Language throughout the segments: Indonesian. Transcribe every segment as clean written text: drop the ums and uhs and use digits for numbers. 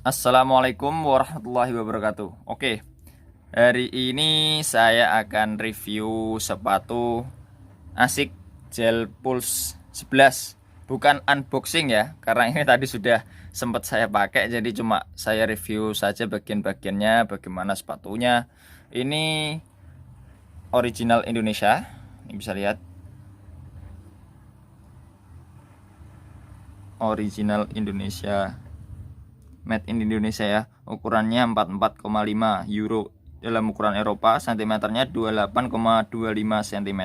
Assalamualaikum warahmatullahi wabarakatuh. Oke, hari ini saya akan review sepatu ASICS Gel Pulse 11. Bukan unboxing ya, karena ini tadi sudah sempat saya pakai, jadi cuma saya review saja bagian-bagiannya, bagaimana sepatunya. Ini original Indonesia, ini bisa lihat. Original Indonesia, made in Indonesia ya. Ukurannya 44,5 euro, dalam ukuran Eropa, cm-nya 28,25 cm.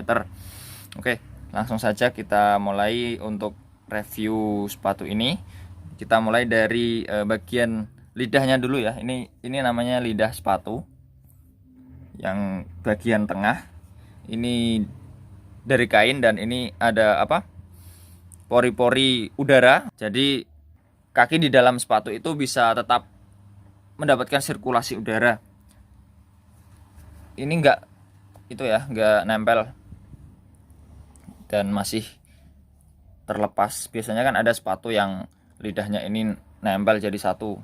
Oke, langsung saja kita mulai untuk review sepatu ini. Kita mulai dari bagian lidahnya dulu ya. Ini namanya lidah sepatu. Yang bagian tengah ini dari kain, dan ini ada apa? Pori-pori udara. Jadi kaki di dalam sepatu itu bisa tetap mendapatkan sirkulasi udara. Ini enggak itu ya, enggak nempel dan masih terlepas. Biasanya kan ada sepatu yang lidahnya ini nempel jadi satu,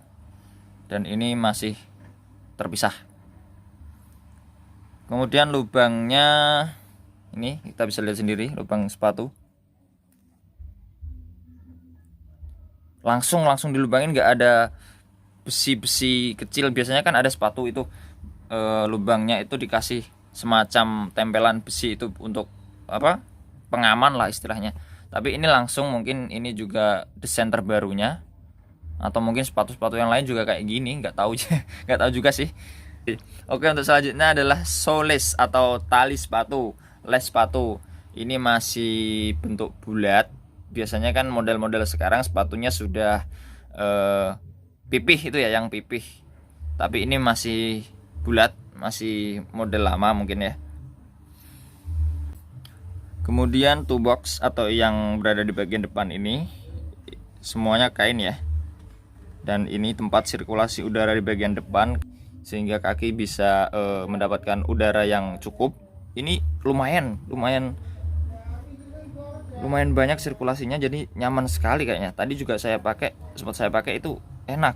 dan ini masih terpisah. Kemudian lubangnya ini kita bisa lihat sendiri, lubang sepatu langsung dilubangin, nggak ada besi-besi kecil. Biasanya kan ada sepatu itu lubangnya itu dikasih semacam tempelan besi itu untuk apa, pengaman lah istilahnya. Tapi ini langsung, mungkin ini juga desain terbarunya, atau mungkin sepatu-sepatu yang lain juga kayak gini, nggak tahu nggak tahu juga sih. Oke, untuk selanjutnya adalah soles atau tali sepatu, les sepatu. Ini masih bentuk bulat. Biasanya kan model-model sekarang sepatunya sudah pipih itu ya, yang pipih. Tapi ini masih bulat, masih model lama mungkin ya. Kemudian toe box atau yang berada di bagian depan ini semuanya kain ya. Dan ini tempat sirkulasi udara di bagian depan, sehingga kaki bisa mendapatkan udara yang cukup. Ini lumayan banyak sirkulasinya, jadi nyaman sekali kayaknya. Tadi juga sempat saya pakai itu enak,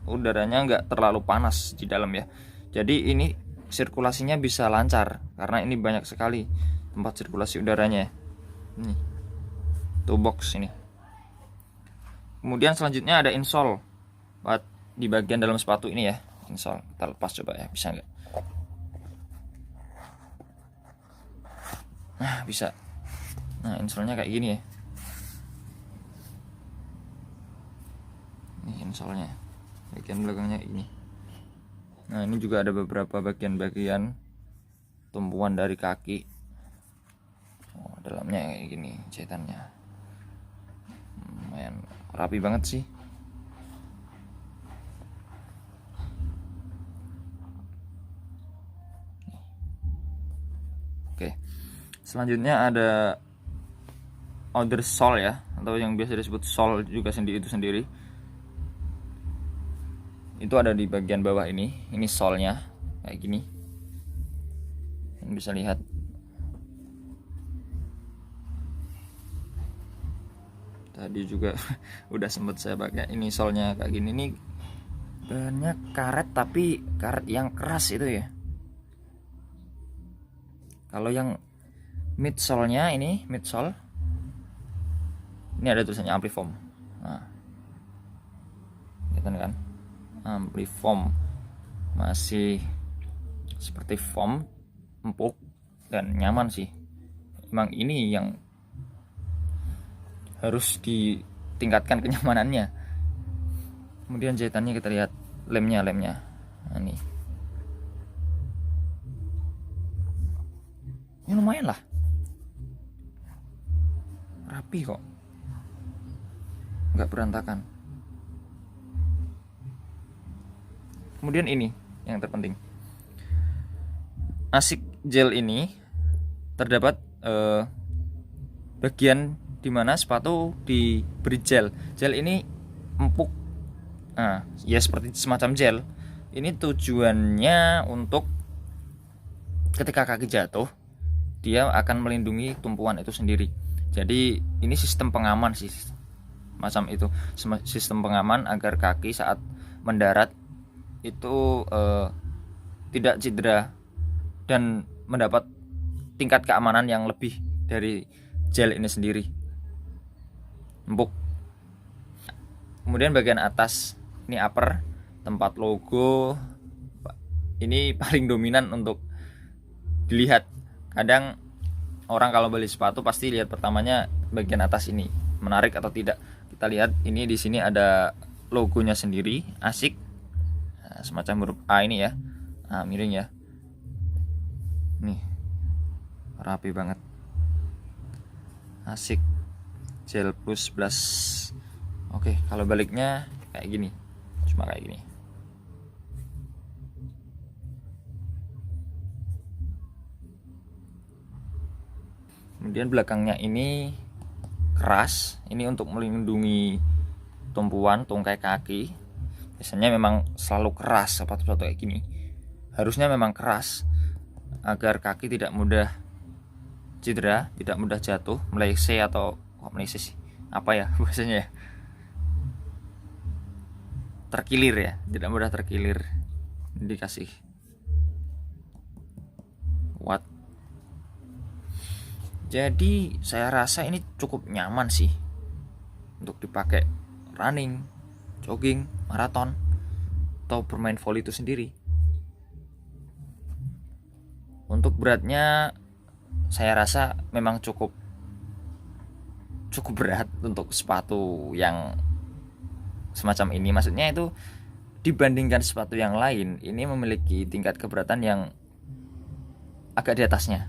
udaranya nggak terlalu panas di dalam ya. Jadi ini sirkulasinya bisa lancar karena ini banyak sekali tempat sirkulasi udaranya. Ini toe box ini. Kemudian selanjutnya ada insole buat di bagian dalam sepatu ini ya. Insole kita lepas coba ya, bisa nggak? Nah, bisa. Nah, insolnya kayak gini ya. Ini insolnya, bagian belakangnya ini. Nah, ini juga ada beberapa bagian-bagian tumpuan dari kaki. Oh, dalamnya kayak gini jahitannya. Lumayan rapi banget sih. Oke, selanjutnya ada outer sole ya, atau yang biasa disebut sole juga sendiri. Itu ada di bagian bawah ini. Ini solnya kayak gini, yang bisa lihat. Tadi juga udah sempet saya pakai. Ini solnya kayak gini. Ini banyak karet, tapi karet yang keras itu ya. Kalau yang midsole-nya ini, midsole ini ada tulisannya Amplifoam. Nah, kelihatan kan? Amplifoam, masih seperti foam, empuk dan nyaman sih. Emang ini yang harus ditingkatkan kenyamanannya. Kemudian jahitannya kita lihat, lemnya. Nah, ini lumayan lah, rapi kok, nggak berantakan. Kemudian ini yang terpenting, ASICS Gel ini terdapat bagian dimana sepatu diberi gel. Gel ini empuk. Nah, ya seperti semacam gel. Ini tujuannya untuk ketika kaki jatuh, dia akan melindungi tumpuan itu sendiri. Jadi ini sistem pengaman sih, macam itu, sistem pengaman agar kaki saat mendarat itu tidak cedera dan mendapat tingkat keamanan yang lebih dari gel ini sendiri, empuk. Kemudian bagian atas ini upper, tempat logo, ini paling dominan untuk dilihat. Kadang orang kalau beli sepatu pasti lihat pertamanya bagian atas ini, menarik atau tidak. Kita lihat ini di sini ada logonya sendiri, ASICS, semacam huruf A ini ya, miring ya, nih rapi banget, ASICS Gel Plus Plus. Oke, kalau baliknya kayak gini, cuma kayak gini. Kemudian belakangnya ini keras, ini untuk melindungi tumpuan tungkai kaki. Biasanya memang selalu keras sepatu-sepatu kayak gini, harusnya memang keras agar kaki tidak mudah cedera, tidak mudah jatuh, meleset atau meleset apa ya bahasanya ya, terkilir ya, tidak mudah terkilir. Dikasih kuat. Jadi saya rasa ini cukup nyaman sih untuk dipakai running, jogging, maraton, atau bermain volley itu sendiri. Untuk beratnya saya rasa memang cukup berat untuk sepatu yang semacam ini. Maksudnya itu dibandingkan sepatu yang lain, ini memiliki tingkat keberatan yang agak di atasnya.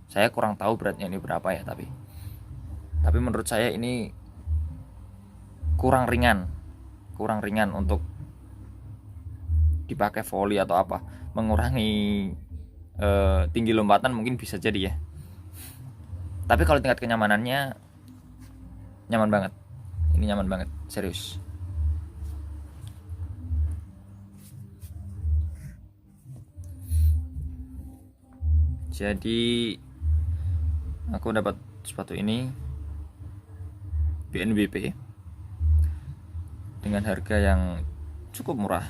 Saya kurang tahu beratnya ini berapa ya, tapi menurut saya ini kurang ringan untuk dipakai volley atau apa. Mengurangi tinggi lompatan mungkin bisa jadi ya, tapi kalau tingkat kenyamanannya nyaman banget. Ini nyaman banget, serius. Jadi aku dapat sepatu ini BNBP dengan harga yang cukup murah,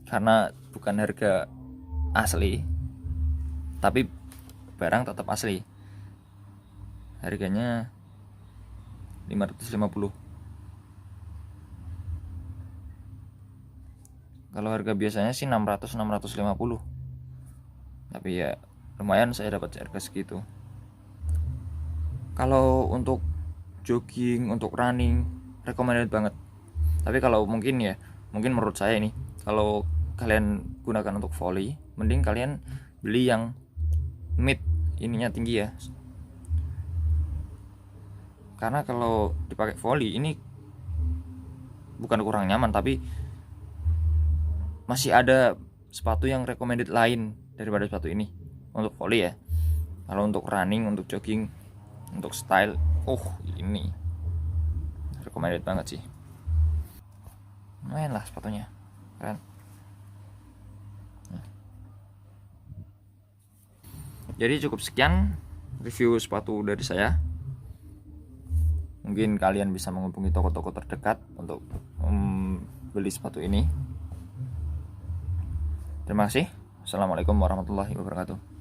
karena bukan harga asli, tapi barang tetap asli. Harganya 550. Kalau harga biasanya sih 600-650. Tapi ya lumayan saya dapat harga segitu. Kalau untuk jogging, untuk running, recommended banget. Tapi kalau mungkin menurut saya ini, kalau kalian gunakan untuk volley, mending kalian beli yang mid, ininya tinggi ya. Karena kalau dipakai volley ini bukan kurang nyaman, tapi masih ada sepatu yang recommended lain daripada sepatu ini untuk volley ya. Kalau untuk running, untuk jogging, untuk style, ini recommended banget sih. Lumayan lah sepatunya, keren. Jadi cukup sekian review sepatu dari saya. Mungkin kalian bisa menghubungi toko-toko terdekat untuk beli sepatu ini. Terima kasih. Assalamualaikum warahmatullahi wabarakatuh.